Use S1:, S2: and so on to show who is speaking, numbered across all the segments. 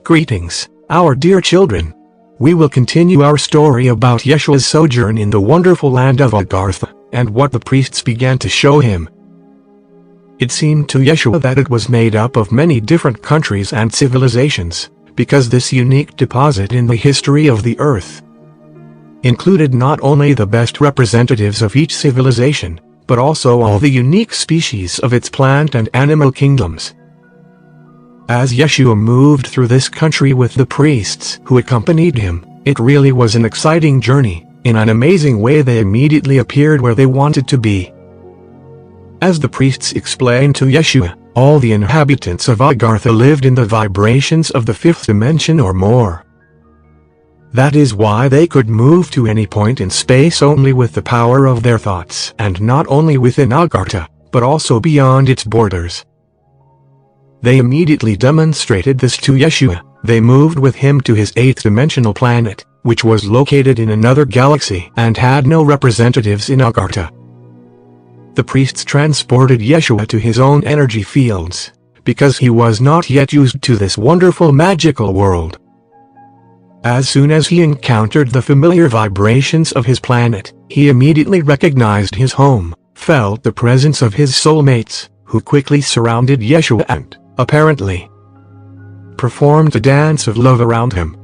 S1: Greetings, our dear children. We will continue our story about Yeshua's sojourn in the wonderful land of Agartha, and what the priests began to show him. It seemed to Yeshua that it was made up of many different countries and civilizations, because this unique deposit in the history of the earth included not only the best representatives of each civilization, but also all the unique species of its plant and animal kingdoms. As Yeshua moved through this country with the priests who accompanied him, it really was an exciting journey. In an amazing way, they immediately appeared where they wanted to be. As the priests explained to Yeshua, all the inhabitants of Agartha lived in the vibrations of the fifth dimension or more. That is why they could move to any point in space only with the power of their thoughts, and not only within Agartha, but also beyond its borders. They immediately demonstrated this to Yeshua. They moved with him to his eighth-dimensional planet, which was located in another galaxy and had no representatives in Agartha. The priests transported Yeshua to his own energy fields, because he was not yet used to this wonderful magical world. As soon as he encountered the familiar vibrations of his planet, he immediately recognized his home, felt the presence of his soulmates, who quickly surrounded Yeshua and, apparently, performed a dance of love around him.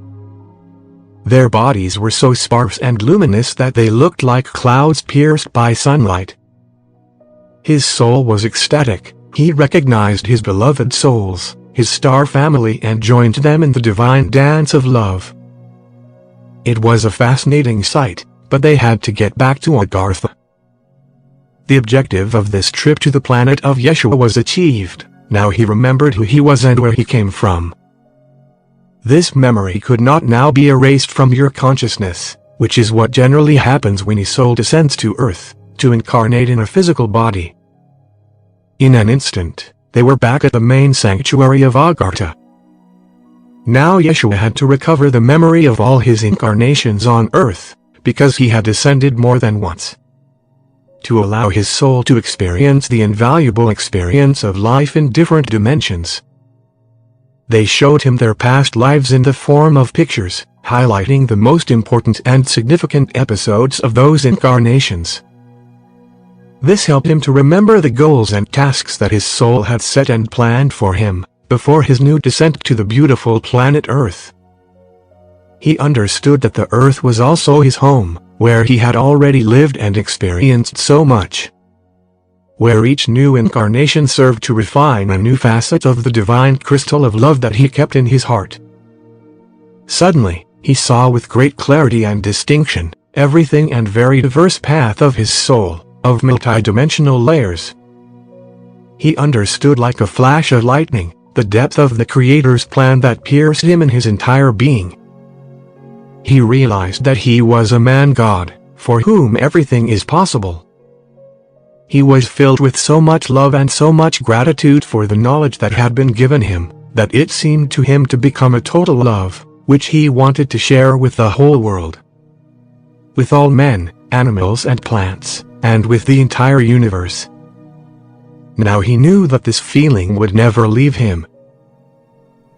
S1: Their bodies were so sparse and luminous that they looked like clouds pierced by sunlight. His soul was ecstatic. He recognized his beloved souls, his star family, and joined them in the divine dance of love. It was a fascinating sight, but they had to get back to Agartha. The objective of this trip to the planet of Yeshua was achieved. Now he remembered who he was and where he came from. This memory could not now be erased from your consciousness, which is what generally happens when a soul descends to earth, to incarnate in a physical body. In an instant, they were back at the main sanctuary of Agartha. Now Yeshua had to recover the memory of all his incarnations on earth, because he had descended more than once. To allow his soul to experience the invaluable experience of life in different dimensions. They showed him their past lives in the form of pictures, highlighting the most important and significant episodes of those incarnations. This helped him to remember the goals and tasks that his soul had set and planned for him before his new descent to the beautiful planet Earth. He understood that the Earth was also his home, where he had already lived and experienced so much. Where each new incarnation served to refine a new facet of the divine crystal of love that he kept in his heart. Suddenly, he saw with great clarity and distinction everything and very diverse path of his soul, of multidimensional layers. He understood like a flash of lightning the depth of the Creator's plan that pierced him in his entire being. He realized that he was a man-God, for whom everything is possible. He was filled with so much love and so much gratitude for the knowledge that had been given him, that it seemed to him to become a total love, which he wanted to share with the whole world. With all men, animals and plants, and with the entire universe. Now he knew that this feeling would never leave him.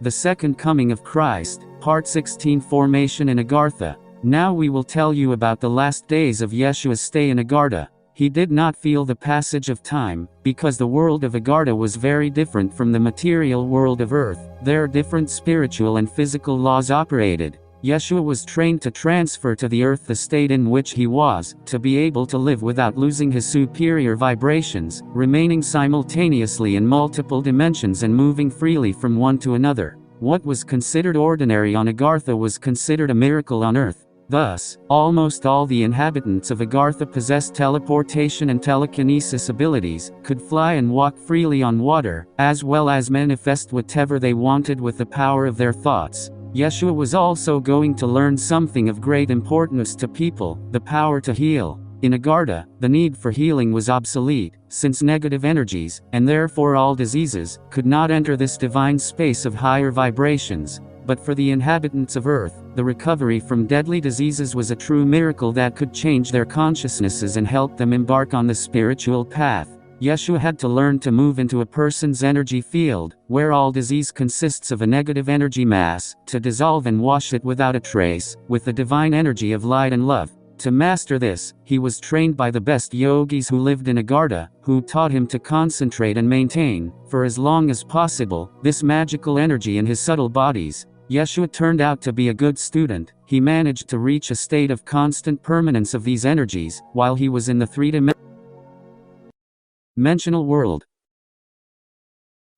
S2: The Second Coming of Christ, Part 16, Formation in Agartha. Now we will tell you about the last days of Yeshua's stay in Agartha. He did not feel the passage of time, because the world of Agartha was very different from the material world of earth. There different spiritual and physical laws operated. Yeshua was trained to transfer to the earth the state in which he was, to be able to live without losing his superior vibrations, remaining simultaneously in multiple dimensions and moving freely from one to another. What was considered ordinary on Agartha was considered a miracle on earth. Thus, almost all the inhabitants of Agartha possessed teleportation and telekinesis abilities, could fly and walk freely on water, as well as manifest whatever they wanted with the power of their thoughts. Yeshua was also going to learn something of great importance to people, the power to heal. In Agartha, the need for healing was obsolete, since negative energies, and therefore all diseases, could not enter this divine space of higher vibrations. But for the inhabitants of Earth, the recovery from deadly diseases was a true miracle that could change their consciousnesses and help them embark on the spiritual path. Yeshua had to learn to move into a person's energy field, where all disease consists of a negative energy mass, to dissolve and wash it without a trace, with the divine energy of light and love. To master this, he was trained by the best yogis who lived in Agartha, who taught him to concentrate and maintain, for as long as possible, this magical energy in his subtle bodies. Yeshua turned out to be a good student. He managed to reach a state of constant permanence of these energies, while he was in the three-dimensional world.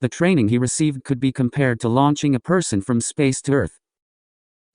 S2: The training he received could be compared to launching a person from space to Earth,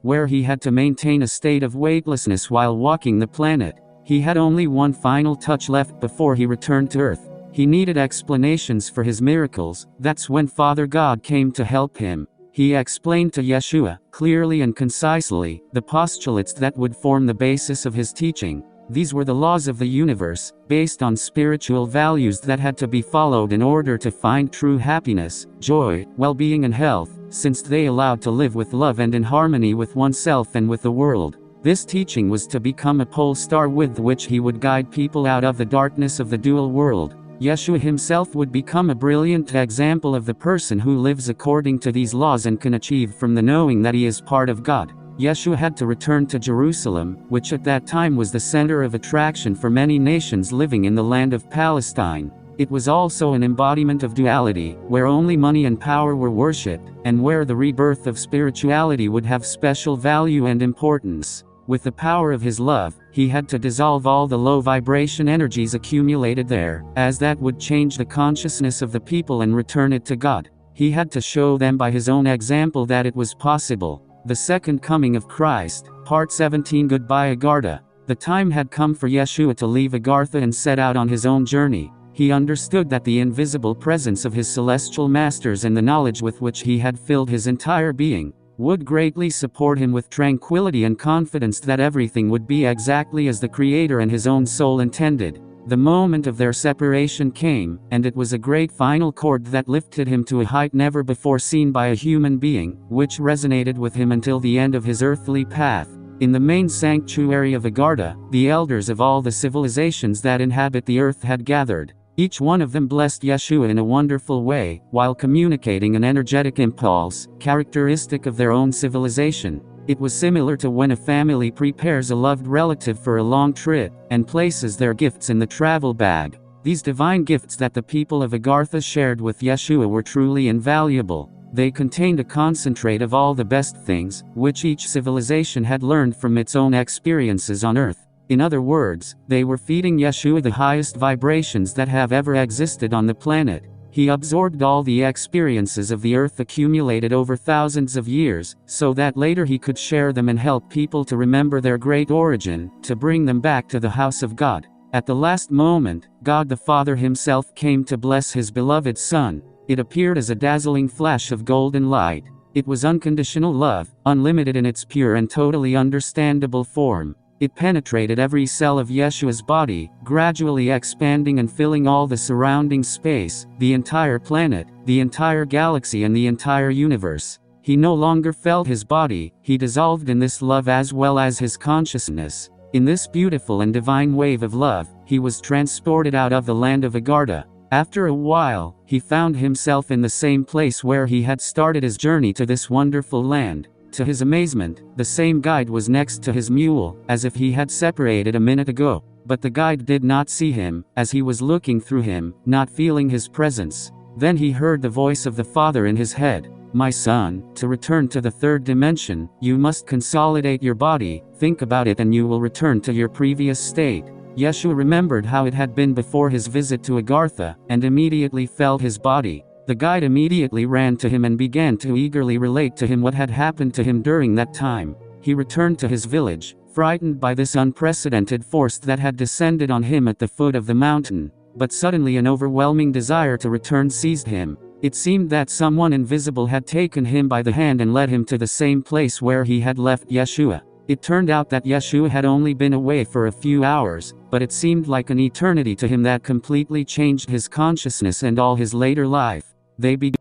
S2: where he had to maintain a state of weightlessness while walking the planet. He had only one final touch left before he returned to Earth. He needed explanations for his miracles. That's when Father God came to help him. He explained to Yeshua, clearly and concisely, the postulates that would form the basis of his teaching. These were the laws of the universe, based on spiritual values that had to be followed in order to find true happiness, joy, well-being and health, since they allowed to live with love and in harmony with oneself and with the world. This teaching was to become a pole star with which he would guide people out of the darkness of the dual world. Yeshua himself would become a brilliant example of the person who lives according to these laws and can achieve from the knowing that he is part of God. Yeshua had to return to Jerusalem, which at that time was the center of attraction for many nations living in the land of Palestine. It was also an embodiment of duality, where only money and power were worshipped, and where the rebirth of spirituality would have special value and importance. With the power of his love, he had to dissolve all the low vibration energies accumulated there, as that would change the consciousness of the people and return it to God. He had to show them by his own example that it was possible. The Second Coming of Christ, Part 17. Goodbye Agartha. The time had come for Yeshua to leave Agartha and set out on his own journey. He understood that the invisible presence of his celestial masters and the knowledge with which he had filled his entire being would greatly support him with tranquility and confidence that everything would be exactly as the Creator and his own soul intended. The moment of their separation came, and it was a great final chord that lifted him to a height never before seen by a human being, which resonated with him until the end of his earthly path. In the main sanctuary of Agartha, the elders of all the civilizations that inhabit the earth had gathered. Each one of them blessed Yeshua in a wonderful way, while communicating an energetic impulse, characteristic of their own civilization. It was similar to when a family prepares a loved relative for a long trip, and places their gifts in the travel bag. These divine gifts that the people of Agartha shared with Yeshua were truly invaluable. They contained a concentrate of all the best things, which each civilization had learned from its own experiences on earth. In other words, they were feeding Yeshua the highest vibrations that have ever existed on the planet. He absorbed all the experiences of the earth accumulated over thousands of years, so that later he could share them and help people to remember their great origin, to bring them back to the house of God. At the last moment, God the Father himself came to bless his beloved Son. It appeared as a dazzling flash of golden light. It was unconditional love, unlimited in its pure and totally understandable form. It penetrated every cell of Yeshua's body, gradually expanding and filling all the surrounding space, the entire planet, the entire galaxy and the entire universe. He no longer felt his body, he dissolved in this love as well as his consciousness. In this beautiful and divine wave of love, he was transported out of the land of Agartha. After a while, he found himself in the same place where he had started his journey to this wonderful land. To his amazement, the same guide was next to his mule, as if he had separated a minute ago. But the guide did not see him, as he was looking through him, not feeling his presence. Then he heard the voice of the Father in his head. My son, to return to the third dimension, you must consolidate your body, think about it and you will return to your previous state. Yeshua remembered how it had been before his visit to Agartha, and immediately felt his body. The guide immediately ran to him and began to eagerly relate to him what had happened to him during that time. He returned to his village, frightened by this unprecedented force that had descended on him at the foot of the mountain. But suddenly an overwhelming desire to return seized him. It seemed that someone invisible had taken him by the hand and led him to the same place where he had left Yeshua. It turned out that Yeshua had only been away for a few hours, but it seemed like an eternity to him that completely changed his consciousness and all his later life. They began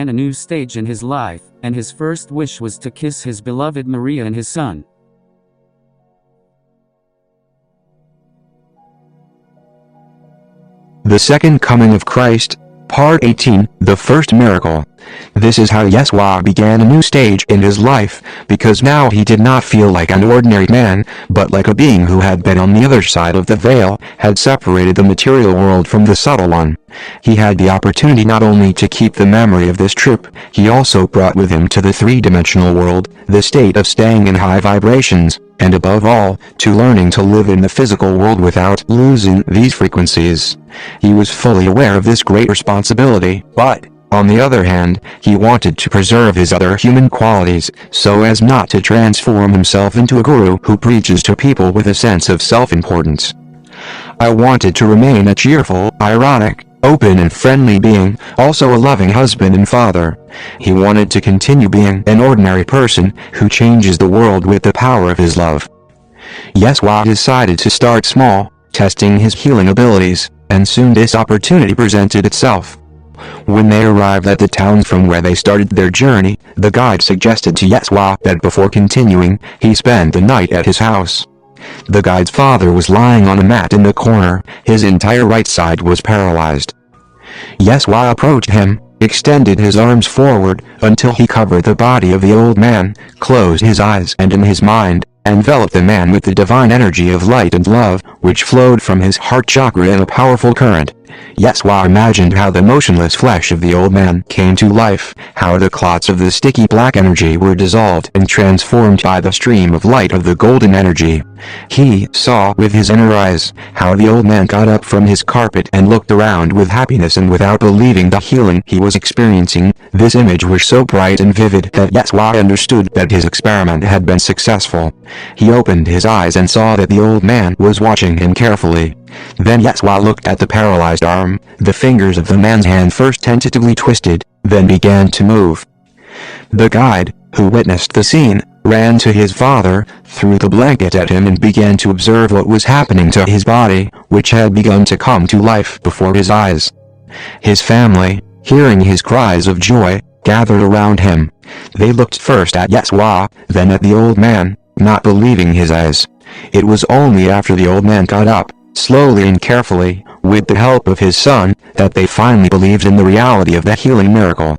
S2: a new stage in his life, and his first wish was to kiss his beloved Maria and his son.
S3: The Second Coming of Christ, Part 18, The First Miracle. This is how Yeshua began a new stage in his life, because now he did not feel like an ordinary man, but like a being who had been on the other side of the veil, had separated the material world from the subtle one. He had the opportunity not only to keep the memory of this trip, he also brought with him to the three-dimensional world, the state of staying in high vibrations, and above all, to learning to live in the physical world without losing these frequencies. He was fully aware of this great responsibility, but, on the other hand, he wanted to preserve his other human qualities, so as not to transform himself into a guru who preaches to people with a sense of self-importance. I wanted to remain a cheerful, ironic, open and friendly being, also a loving husband and father. He wanted to continue being an ordinary person who changes the world with the power of his love. Yeshua decided to start small, testing his healing abilities, and soon this opportunity presented itself. When they arrived at the town from where they started their journey, the guide suggested to Yeshua that before continuing, he spend the night at his house. The guide's father was lying on a mat in the corner, his entire right side was paralyzed. Yeshua approached him, extended his arms forward, until he covered the body of the old man, closed his eyes and in his mind, enveloped the man with the divine energy of light and love, which flowed from his heart chakra in a powerful current. Yeshua imagined how the motionless flesh of the old man came to life, how the clots of the sticky black energy were dissolved and transformed by the stream of light of the golden energy. He saw with his inner eyes how the old man got up from his carpet and looked around with happiness and without believing the healing he was experiencing. This image was so bright and vivid that Yeshua understood that his experiment had been successful. He opened his eyes and saw that the old man was watching him carefully. Then Yeshua looked at the paralyzed arm. The fingers of the man's hand first tentatively twisted, then began to move. The guide, who witnessed the scene, ran to his father, threw the blanket at him and began to observe what was happening to his body, which had begun to come to life before his eyes. His family, hearing his cries of joy, gathered around him. They looked first at Yeshua, then at the old man, not believing his eyes. It was only after the old man got up, slowly and carefully, with the help of his son, that they finally believed in the reality of that healing miracle.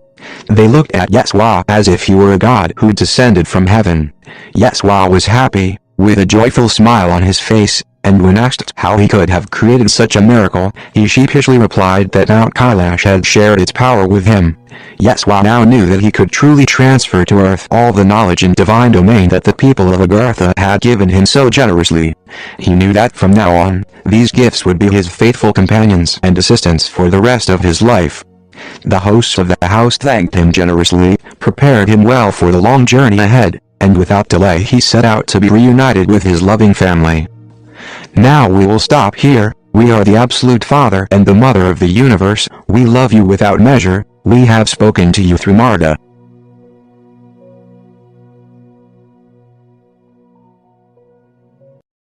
S3: They looked at Yeshua as if he were a god who descended from heaven. Yeshua was happy, with a joyful smile on his face, and when asked how he could have created such a miracle, he sheepishly replied that Mount Kailash had shared its power with him. Yeshua now knew that he could truly transfer to earth all the knowledge and divine domain that the people of Agartha had given him so generously. He knew that from now on, these gifts would be his faithful companions and assistants for the rest of his life. The hosts of the house thanked him generously, prepared him well for the long journey ahead, and without delay he set out to be reunited with his loving family. Now we will stop here. We are the Absolute Father and the Mother of the Universe. We love you without measure. We have spoken to you through Marta.